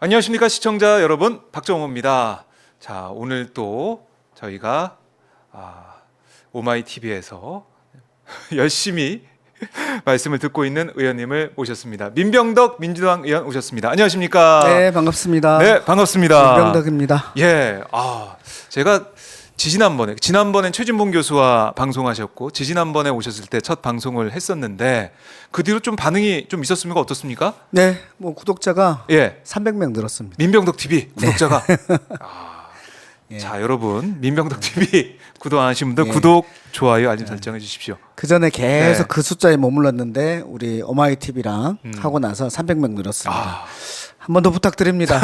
안녕하십니까 시청자 여러분, 박정호입니다. 자, 오늘 또 저희가 오마이TV에서 열심히 말씀을 듣고 있는 의원님을 모셨습니다. 민병덕 민주당 의원 오셨습니다. 안녕하십니까? 네, 반갑습니다. 네, 반갑습니다. 민병덕입니다. 예, 제가 지난번엔 최진봉 교수와 방송하셨고 지지난번에 오셨을 때 첫 방송을 했었는데 그 뒤로 좀 반응이 좀 있었습니까? 어떻습니까? 네, 뭐 구독자가 예, 300명 늘었습니다. 민병덕 TV 구독자가 예. 자, 여러분 민병덕 TV 구독 안 하신 분들 예. 구독, 좋아요, 알림 설정해 주십시오. 그 전에 계속 네. 그 숫자에 머물렀는데 우리 오마이TV랑 하고 나서 300명 늘었습니다. 한 번 더 부탁드립니다.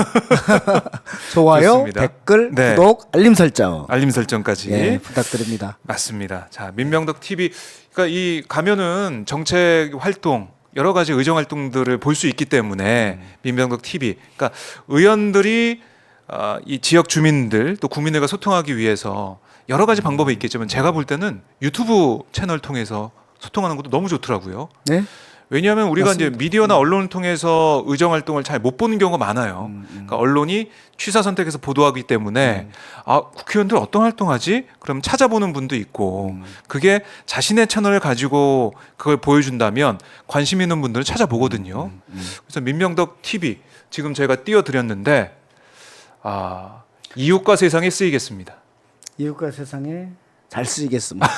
좋아요, 좋습니다. 댓글, 네. 구독, 알림 설정. 알림 설정까지. 예, 부탁드립니다. 맞습니다. 자, 민병덕 TV, 그러니까 이 가면은 정책 활동 여러 가지 의정 활동들을 볼 수 있기 때문에 민병덕 TV, 그러니까 의원들이 이 지역 주민들 또 국민들과 소통하기 위해서 여러 가지 방법이 있겠지만 제가 볼 때는 유튜브 채널 통해서 소통하는 것도 너무 좋더라고요. 네, 왜냐하면 우리가 맞습니다. 이제 미디어나 언론을 통해서 의정 활동을 잘 못 보는 경우가 많아요. 그러니까 언론이 취사 선택해서 보도하기 때문에 국회의원들 어떤 활동하지? 그럼 찾아보는 분도 있고 그게 자신의 채널을 가지고 그걸 보여준다면 관심 있는 분들은 찾아보거든요. 그래서 민병덕 TV 지금 저희가 띄워드렸는데 이웃과 세상에 쓰이겠습니다. 이웃과 세상에 잘 쓰이겠습니다.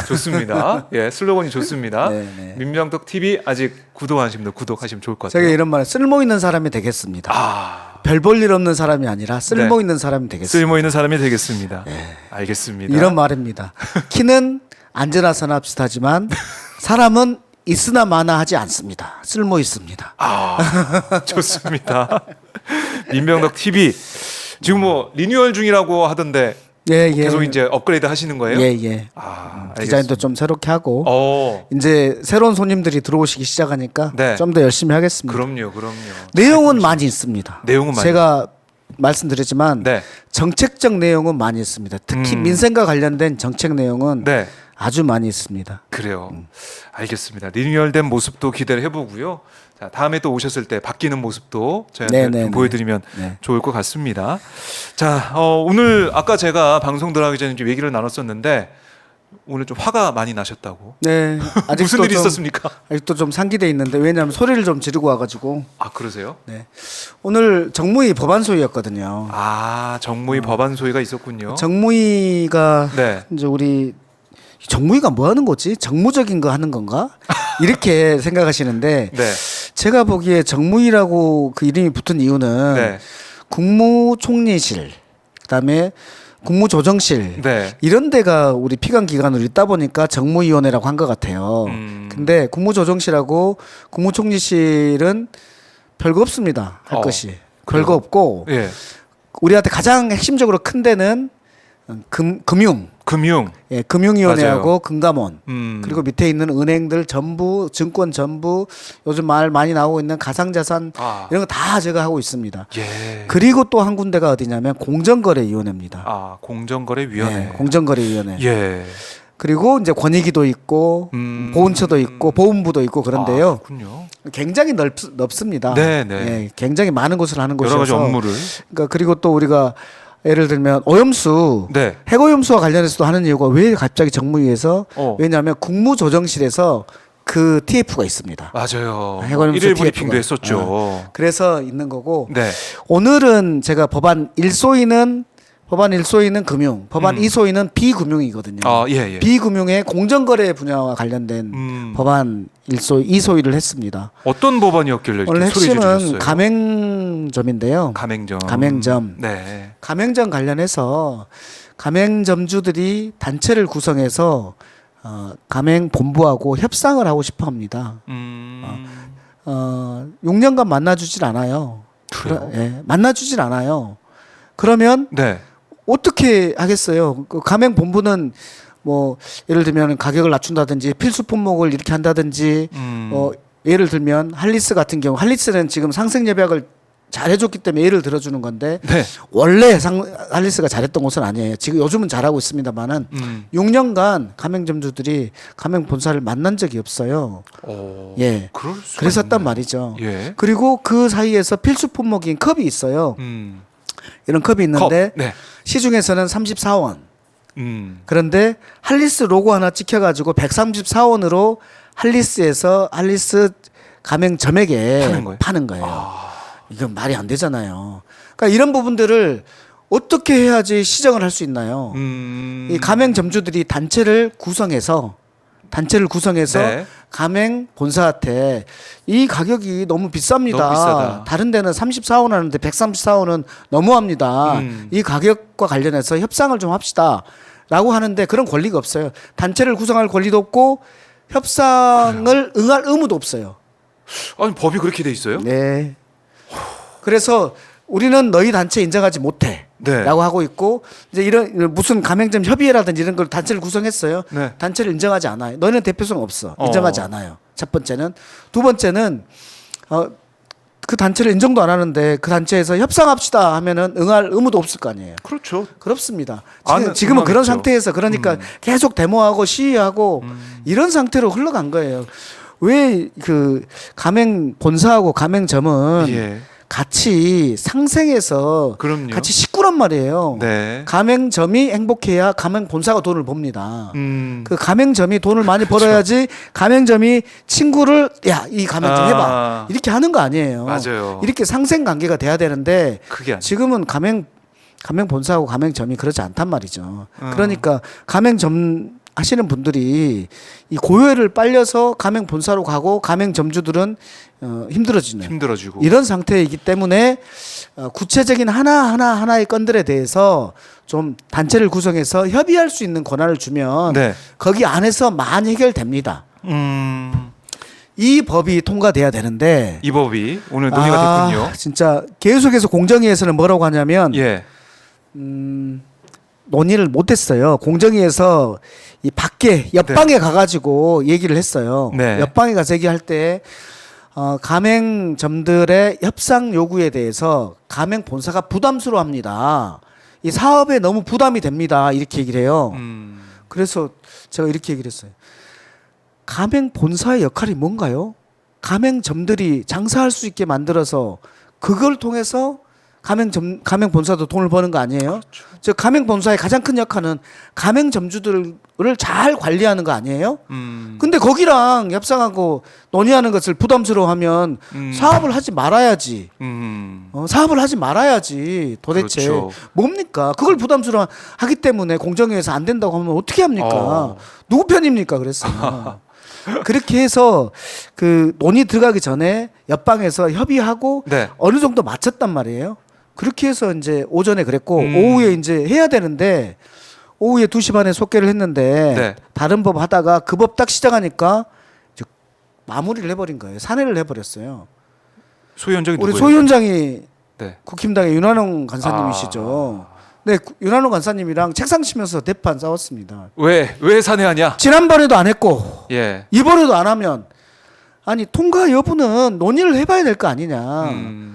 좋습니다. 예, 슬로건이 좋습니다. 네, 네. 민병덕 TV 아직 구독 안 하신 분들 구독하시면 좋을 것 같아요. 제가 이런 말, 쓸모 있는 사람이 되겠습니다. 별 볼 일 없는 사람이 아니라 쓸모 네. 있는 사람이 되겠습니다. 쓸모 있는 사람이 되겠습니다. 알겠습니다. 이런 말입니다. 키는 앉으나서나 비슷하지만 사람은 있으나 마나 하지 않습니다. 쓸모 있습니다. 좋습니다. 민병덕 TV 지금 뭐 리뉴얼 중이라고 하던데 예, 예. 계속 이제 업그레이드 하시는 거예요? 예, 예. 디자인도 좀 새롭게 하고 이제 새로운 손님들이 들어오시기 시작하니까 네. 좀 더 열심히 하겠습니다. 그럼요. 내용은 많이 있습니다. 내용은 많이 제가 말씀드렸지만 네. 정책적 내용은 많이 있습니다. 특히 민생과 관련된 정책 내용은 네. 아주 많이 있습니다. 그래요. 알겠습니다. 리뉴얼된 모습도 기대를 해보고요. 자, 다음에 또 오셨을 때 바뀌는 모습도 저희한테 네, 좀 네, 보여드리면 네. 좋을 것 같습니다. 자, 오늘 아까 제가 방송 들어가기 전에 좀 얘기를 나눴었는데 오늘 좀 화가 많이 나셨다고. 네. 아직도 무슨 일이 좀- 있었습니까? 아직도 좀 상기돼 있는데 왜냐하면 소리를 좀 지르고 와가지고 그러세요? 네. 오늘 정무위 법안 소위였거든요. 정무위 법안 소위가 있었군요. 정무위가 네. 이제 우리 정무위가 뭐 하는 거지? 정무적인 거 하는 건가? 이렇게 생각하시는데 네. 제가 보기에 정무위라고 그 이름이 붙은 이유는 네. 국무총리실, 그다음에 국무조정실 네. 이런 데가 우리 피감 기관으로 있다 보니까 정무위원회라고 한 것 같아요. 근데 국무조정실하고 국무총리실은 별거 없습니다. 할 것이 별거 없고 예. 우리한테 가장 핵심적으로 큰 데는 금융, 예, 금융위원회하고 맞아요. 금감원 그리고 밑에 있는 은행들 전부, 증권 전부, 요즘 말 많이 나오고 있는 가상자산 이런 거 다 제가 하고 있습니다. 예. 그리고 또 한 군데가 어디냐면 공정거래위원회입니다. 공정거래위원회. 네, 공정거래위원회. 예. 그리고 이제 권익위도 있고 보훈처도 있고 보훈부도 있고 그런데요. 그렇군요. 굉장히 넓습니다. 네, 네. 예, 굉장히 많은 곳을 하는 여러 가지 곳이어서. 업무를. 그러니까 그리고 또 우리가 예를 들면 오염수, 네. 핵오염수와 관련해서도 하는 이유가 왜 갑자기 정무위에서 왜냐하면 국무조정실에서 그 TF가 있습니다. 맞아요. 해관염수 일일 TF 가. 브리핑도 했었죠. 그래서 있는 거고 네. 오늘은 제가 법안 1소위는 금융, 법안 2소위는 비금융이거든요. 예. 비금융의 공정거래 분야와 관련된 법안 2소위를 했습니다. 어떤 법안이었길래 오늘 이렇게 소리 핵심은 지르셨어요? 가맹점인데요. 가맹점. 네. 가맹점 관련해서 가맹점주들이 단체를 구성해서 가맹본부하고 협상을 하고 싶어 합니다. 6년간 만나주질 않아요. 그래요? 예, 만나주질 않아요. 그러면 네. 어떻게 하겠어요? 그 가맹본부는 뭐 예를 들면 가격을 낮춘다든지 필수 품목을 이렇게 한다든지 예를 들면 할리스 같은 경우 할리스는 지금 상생 예약을 잘해줬기 때문에 예를 들어주는 건데 네. 원래 할리스가 잘했던 곳은 아니에요. 지금 요즘은 잘하고 있습니다만은 6년간 가맹점주들이 가맹 본사를 만난 적이 없어요. 예, 그럴 수가 그랬었단 있네. 말이죠. 예. 그리고 그 사이에서 필수 품목인 컵이 있어요. 이런 컵이 있는데 컵. 네. 시중에서는 34원. 그런데 그런데 할리스 로고 하나 찍혀가지고 134원으로 할리스에서 할리스 가맹점에게 파는 거예요? 이건 말이 안 되잖아요. 그러니까 이런 부분들을 어떻게 해야지 시정을 할 수 있나요? 이 가맹점주들이 단체를 구성해서 네. 가맹 본사한테 이 가격이 너무 비쌉니다. 너무 비싸다. 다른 데는 34원 하는데 134원은 너무합니다. 이 가격과 관련해서 협상을 좀 합시다. 라고 하는데 그런 권리가 없어요. 단체를 구성할 권리도 없고 협상을 응할 의무도 없어요. 아니 법이 그렇게 돼 있어요? 네. 그래서 우리는 너희 단체 인정하지 못해. 네. 라고 하고 있고 이제 이런 무슨 가맹점 협의회라든지 이런 걸 단체를 구성했어요. 네. 단체를 인정하지 않아요. 너희는 대표성 없어. 인정하지 않아요. 첫 번째는. 두 번째는 그 단체를 인정도 안 하는데 그 단체에서 협상합시다 하면은 응할 의무도 없을 거 아니에요. 그렇죠. 그렇습니다. 아는 지금은 그런 의망이죠. 상태에서 그러니까 계속 데모하고 시위하고 이런 상태로 흘러간 거예요. 왜 그 가맹 본사하고 가맹점은 예. 같이 상생해서 그럼요. 같이 식구란 말이에요. 네. 가맹점이 행복해야 가맹 본사가 돈을 법니다. 그 그 가맹점이 돈을 많이 그렇죠. 벌어야지 가맹점이 친구를 야 이 가맹점 아. 해봐 이렇게 하는 거 아니에요. 맞아요. 이렇게 상생 관계가 돼야 되는데 그게 아니에요. 지금은 가맹 본사하고 가맹점이 그렇지 않단 말이죠. 그러니까 가맹점 하시는 분들이 이 고열을 빨려서 가맹 본사로 가고 가맹점주들은 힘들어지는 이런 상태이기 때문에 구체적인 하나의 건들에 대해서 좀 단체를 구성해서 협의할 수 있는 권한을 주면 네. 거기 안에서 많이 해결됩니다. 이 법이 통과돼야 되는데 이 법이 오늘 논의가 됐군요. 진짜 계속해서 공정위에서는 뭐라고 하냐면 예. 논의를 못했어요. 공정위에서 이 밖에 옆방에 가가지고 얘기를 했어요. 네. 옆방에 가서 얘기할 때 가맹점들의 협상 요구에 대해서 가맹 본사가 부담스러워합니다. 이 사업에 너무 부담이 됩니다. 이렇게 얘기를 해요. 그래서 제가 이렇게 얘기를 했어요. 가맹 본사의 역할이 뭔가요? 가맹점들이 장사할 수 있게 만들어서 그걸 통해서 가맹 본사도 돈을 버는 거 아니에요? 그렇죠. 즉 가맹 본사의 가장 큰 역할은 가맹점주들을 잘 관리하는 거 아니에요? 근데 거기랑 협상하고 논의하는 것을 부담스러워하면 사업을 하지 말아야지. 사업을 하지 말아야지. 도대체 그렇죠. 뭡니까? 그걸 부담스러워하기 때문에 공정위에서 안 된다고 하면 어떻게 합니까? 누구 편입니까? 그랬어요. 그렇게 해서 그 논의 들어가기 전에 옆방에서 협의하고 네. 어느 정도 맞췄단 말이에요. 그렇게 해서 이제 오전에 그랬고 오후에 이제 해야 되는데 오후에 2시 반에 속개를 했는데 네. 다른 법 하다가 그 법 딱 시작하니까 이제 마무리를 해버린 거예요. 산회를 해버렸어요. 소 위원장이 우리 누구예요? 소 위원장이 네. 국힘당의 윤한홍 간사님이시죠. 네, 윤한홍 간사님이랑 책상 치면서 대판 싸웠습니다. 왜 산회하냐? 지난번에도 안 했고 예. 이번에도 안 하면 아니 통과 여부는 논의를 해봐야 될 거 아니냐.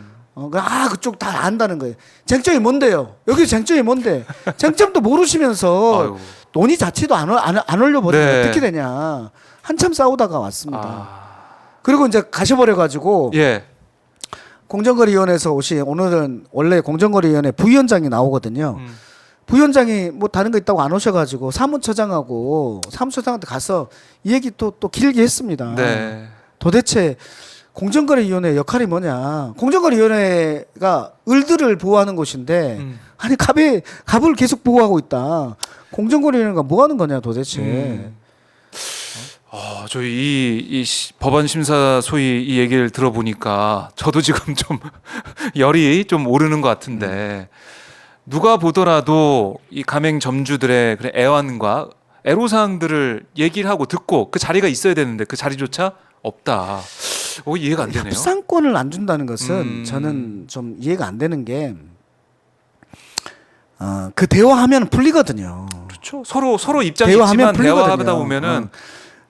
그쪽 다 안다는 거예요. 쟁점이 뭔데요? 여기 쟁점이 뭔데? 쟁점도 모르시면서 아유. 논의 자체도 안 올려버리면 네. 어떻게 되냐. 한참 싸우다가 왔습니다. 그리고 이제 가셔버려가지고 예. 공정거래위원회에서 오늘은 원래 공정거래위원회 부위원장이 나오거든요. 부위원장이 뭐 다른 거 있다고 안 오셔가지고 사무처장한테 가서 이 얘기 또 길게 했습니다. 네. 도대체 공정거래위원회 역할이 뭐냐? 공정거래위원회가 을들을 보호하는 곳인데 아니 갑을 계속 보호하고 있다. 공정거래위원회가 뭐 하는 거냐 도대체? 저희 이 법안 심사 소위 이 얘기를 들어보니까 저도 지금 좀 열이 좀 오르는 것 같은데 누가 보더라도 이 가맹점주들의 그런 애환과 애로사항들을 얘기를 하고 듣고 그 자리가 있어야 되는데 그 자리조차 없다. 이해가 안 되네요. 협상권을 안 준다는 것은 저는 좀 이해가 안 되는 게 그 대화하면 풀리거든요. 그렇죠. 서로 입장이 대화하면 있지만 풀리거든요. 대화하다 보면은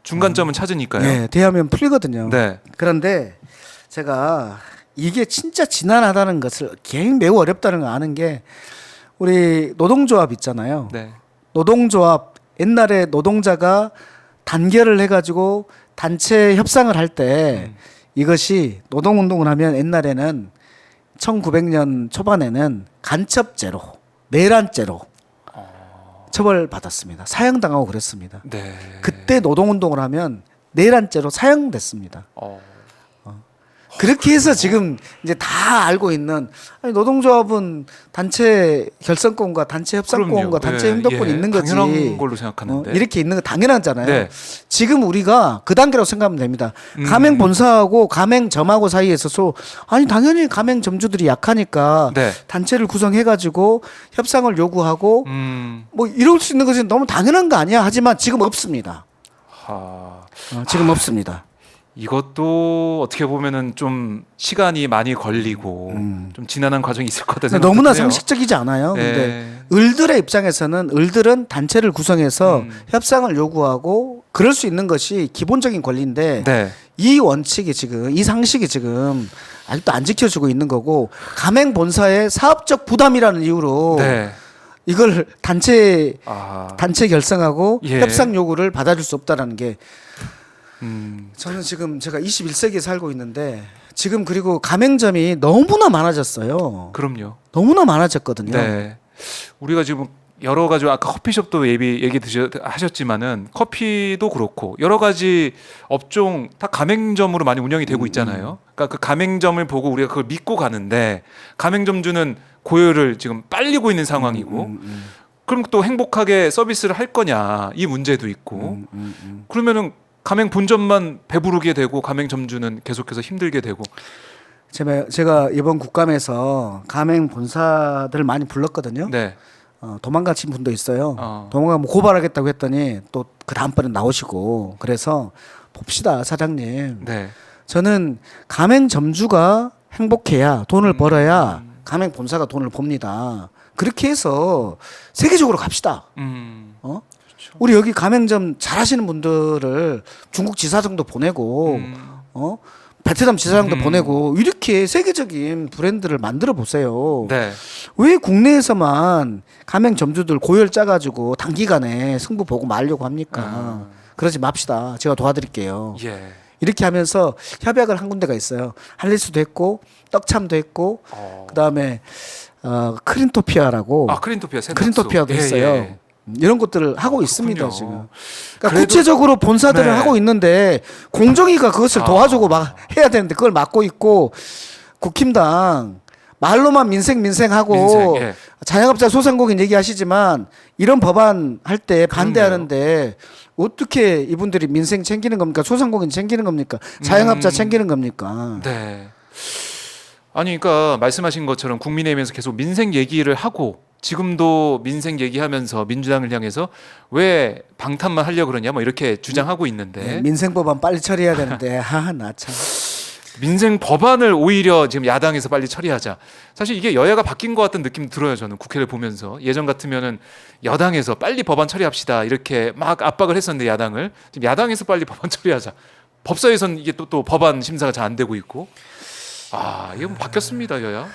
중간점은 찾으니까요. 네, 대화하면 풀리거든요. 네. 그런데 제가 이게 진짜 지난하다는 것을 굉장히 매우 어렵다는 걸 아는 게 우리 노동조합 있잖아요. 네. 노동조합 옛날에 노동자가 단결을 해가지고 단체 협상을 할 때 이것이 노동운동을 하면 옛날에는 1900년 초반에는 간첩죄로 내란죄로 처벌받았습니다. 사형당하고 그랬습니다. 네. 그때 노동운동을 하면 내란죄로 사형됐습니다. 그렇게 해서 지금 이제 다 알고 있는 아니, 노동조합은 단체 결성권과 단체 협상권과 그럼요. 단체 예, 행동권이 예. 있는 거지. 당연한 걸로 생각하는데. 이렇게 있는 거 당연하잖아요. 네. 지금 우리가 그 단계라고 생각하면 됩니다. 가맹 본사하고 가맹점하고 사이에서 아니 당연히 가맹점주들이 약하니까 네. 단체를 구성해가지고 협상을 요구하고 음. 뭐 이럴 수 있는 것은 너무 당연한 거 아니야? 하지만 지금 없습니다. 지금 없습니다. 이것도 어떻게 보면은 좀 시간이 많이 걸리고 좀 지난한 과정이 있을 것 같아서 근데 너무나 상식적이지 않아요. 네. 근데 을들의 입장에서는 을들은 단체를 구성해서 협상을 요구하고 그럴 수 있는 것이 기본적인 권리인데 네. 이 원칙이 지금 이 상식이 지금 아직도 안 지켜지고 있는 거고 가맹 본사의 사업적 부담이라는 이유로 네. 이걸 단체 결성하고 예. 협상 요구를 받아줄 수 없다라는 게 저는 지금 제가 21세기에 살고 있는데 지금 그리고 가맹점이 너무나 많아졌어요. 그럼요. 너무나 많아졌거든요. 네. 우리가 지금 여러 가지 아까 커피숍도 얘기 하셨지만은 커피도 그렇고 여러 가지 업종 다 가맹점으로 많이 운영이 되고 있잖아요. 그러니까 그 가맹점을 보고 우리가 그걸 믿고 가는데 가맹점주는 고요를 지금 빨리고 있는 상황이고 그럼 또 행복하게 서비스를 할 거냐 이 문제도 있고 그러면은 가맹 본점만 배부르게 되고 가맹점주는 계속해서 힘들게 되고 제가 이번 국감에서 가맹 본사들 많이 불렀거든요. 네. 도망가신 분도 있어요. 도망가 뭐 고발하겠다고 했더니 또 그 다음번에 나오시고 그래서 봅시다 사장님. 네. 저는 가맹점주가 행복해야 돈을 벌어야 가맹 본사가 돈을 법니다. 그렇게 해서 세계적으로 갑시다. 우리 여기 가맹점 잘하시는 분들을 중국 지사장도 보내고 베트남 지사장도 보내고 이렇게 세계적인 브랜드를 만들어 보세요. 네. 왜 국내에서만 가맹점주들 고열 짜가지고 단기간에 승부 보고 말려고 합니까? 그러지 맙시다. 제가 도와드릴게요. 예. 이렇게 하면서 협약을 한 군데가 있어요. 할리스도 했고 떡참도 했고 그다음에 크린토피아라고 크린토피아 세탁소. 크린토피아도 했어요. 예. 이런 것들을 하고 있습니다 지금. 그러니까 그래도- 구체적으로 본사들을 네. 하고 있는데 공정위가 그것을 도와주고 막 해야 되는데 그걸 막고 있고 국힘당 말로만 민생하고 민생, 예. 자영업자 소상공인 얘기하시지만 이런 법안 할 때 반대하는데 어떻게 이분들이 민생 챙기는 겁니까? 소상공인 챙기는 겁니까? 자영업자 챙기는 겁니까? 네. 아니 그러니까 말씀하신 것처럼 국민의힘에서 계속 민생 얘기를 하고 지금도 민생 얘기하면서 민주당을 향해서 왜 방탄만 하려고 그러냐 뭐 이렇게 주장하고 있는데 네, 민생 법안 빨리 처리해야 되는데 나 참. 민생 법안을 오히려 지금 야당에서 빨리 처리하자. 사실 이게 여야가 바뀐 것 같은 느낌 들어요. 저는 국회를 보면서 예전 같으면은 여당에서 빨리 법안 처리합시다 이렇게 막 압박을 했었는데 야당을 지금 야당에서 빨리 법안 처리하자. 법사위에서는 이게 또 법안 심사가 잘 안 되고 있고. 이거 뭐 바뀌었습니다 여야.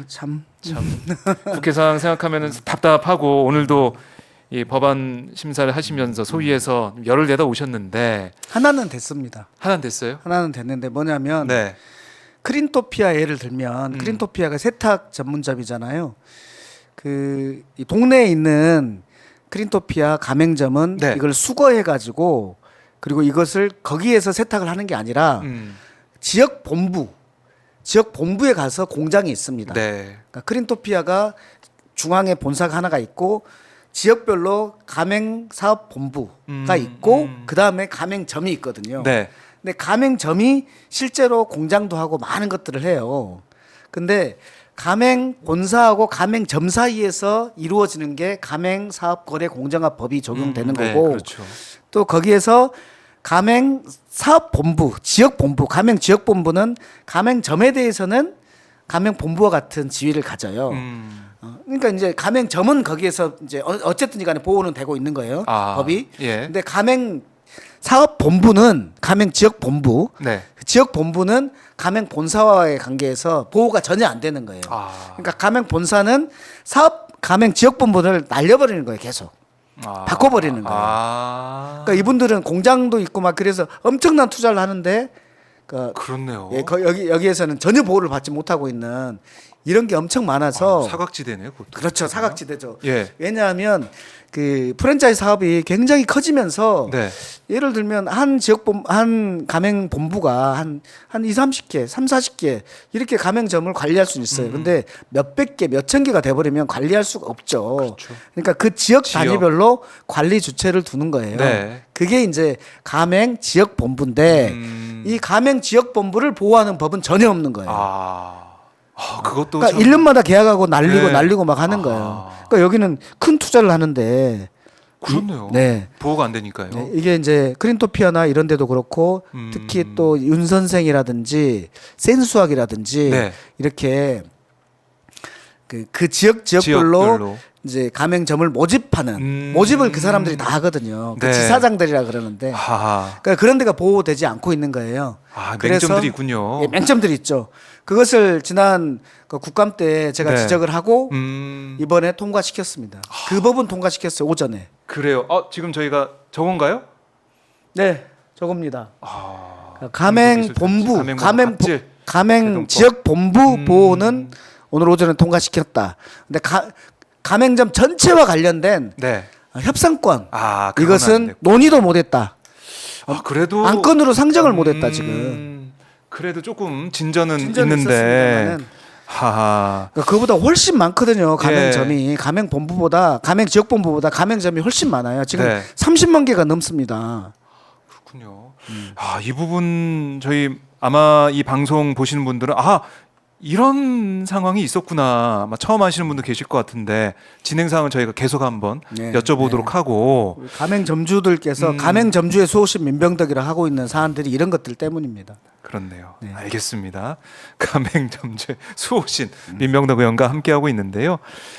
참. 국회 상황 생각하면은 답답하고 오늘도 이 법안 심사를 하시면서 소위에서 열을 내다 오셨는데 하나는 됐습니다. 하나는 됐어요? 하나는 됐는데 뭐냐면 네. 크린토피아 예를 들면 크린토피아가 세탁 전문점이잖아요. 이 동네에 있는 크린토피아 가맹점은 네. 이걸 수거해 가지고 그리고 이것을 거기에서 세탁을 하는 게 아니라 지역 본부에 가서 공장이 있습니다. 네. 그러니까 크린토피아가 중앙에 본사가 하나가 있고 지역별로 가맹 사업 본부가 있고 그 다음에 가맹점이 있거든요. 네. 근데 가맹점이 실제로 공장도 하고 많은 것들을 해요. 근데 가맹 본사하고 가맹점 사이에서 이루어지는 게 가맹 사업 거래 공정화법이 적용되는 거고 그렇죠. 또 거기에서 가맹 사업 본부, 지역 본부, 가맹 지역 본부는 가맹점에 대해서는 가맹 본부와 같은 지위를 가져요. 그러니까 이제 가맹점은 거기에서 이제 어쨌든 간에 보호는 되고 있는 거예요. 법이. 예. 근데 가맹 사업 본부는 가맹 지역 본부, 네. 지역 본부는 가맹 본사와의 관계에서 보호가 전혀 안 되는 거예요. 아. 그러니까 가맹 본사는 사업 가맹 지역 본부를 날려버리는 거예요, 계속. 바꿔버리는 거예요. 그러니까 이분들은 공장도 있고 막 그래서 엄청난 투자를 하는데 그러니까 그렇네요. 예, 여기에서는 전혀 보호를 받지 못하고 있는 이런 게 엄청 많아서 사각지대네요. 그것도. 그렇죠, 사각지대죠. 예. 왜냐하면 그 프랜차이즈 사업이 굉장히 커지면서 네. 예를 들면 한 가맹 본부가 한 2, 30개, 3, 40개 이렇게 가맹점을 관리할 수 있어요. 근데 몇백 개, 몇천 개가 돼 버리면 관리할 수가 없죠. 그렇죠. 그러니까 그 지역 지역. 단위별로 관리 주체를 두는 거예요. 네. 그게 이제 가맹 지역 본부인데 이 가맹 지역 본부를 보호하는 법은 전혀 없는 거예요. 그것도 그러니까 참- 1년마다 계약하고 날리고 네. 날리고 막 하는 거예요. 그러니까 여기는 큰 투자를 하는데 그렇네요. 네. 보호가 안 되니까요. 네, 이게 이제 크린토피아나 이런 데도 그렇고 특히 또 윤 선생이라든지 센수학이라든지 네. 이렇게 그 지역별로 지역별로. 이제 가맹점을 모집하는 모집을 그 사람들이 다 하거든요. 그 네. 지사장들이라 그러는데 하하. 그러니까 그런 데가 보호되지 않고 있는 거예요. 맹점들이 있군요. 예, 맹점들이 있죠. 그것을 지난 그 국감 때 제가 네. 지적을 하고 음, 이번에 통과시켰습니다. 그 법은 통과시켰어요, 오전에. 그래요. 지금 저희가 저건가요? 네, 저겁니다. 아, 가맹 본부, 가맹 제동법. 지역 본부 보호는 오늘 오전에 통과시켰다. 근데 가맹점 전체와 관련된 네. 협상권 그건 안 이것은 됐고. 논의도 못했다. 그래도 안건으로 상정을 못했다 지금. 그래도 조금 진전은 진전은 있는데. 있었습니다만은. 하하. 그러니까 그보다 훨씬 많거든요. 예. 가맹점이 가맹 본부보다 가맹 지역 본부보다 가맹점이 훨씬 많아요. 지금 네. 30만 개가 넘습니다. 그렇군요. 이 부분 저희 아마 이 방송 보시는 분들은 이런 상황이 있었구나. 아마 처음 하시는 분도 계실 것 같은데 진행 사항은 저희가 계속 한번 네, 여쭤보도록 하고. 우리 가맹점주들께서 가맹점주의 수호신 민병덕이라 하고 있는 사안들이 이런 것들 때문입니다. 그렇네요. 네. 알겠습니다. 가맹점주 수호신 민병덕 의원과 함께하고 있는데요.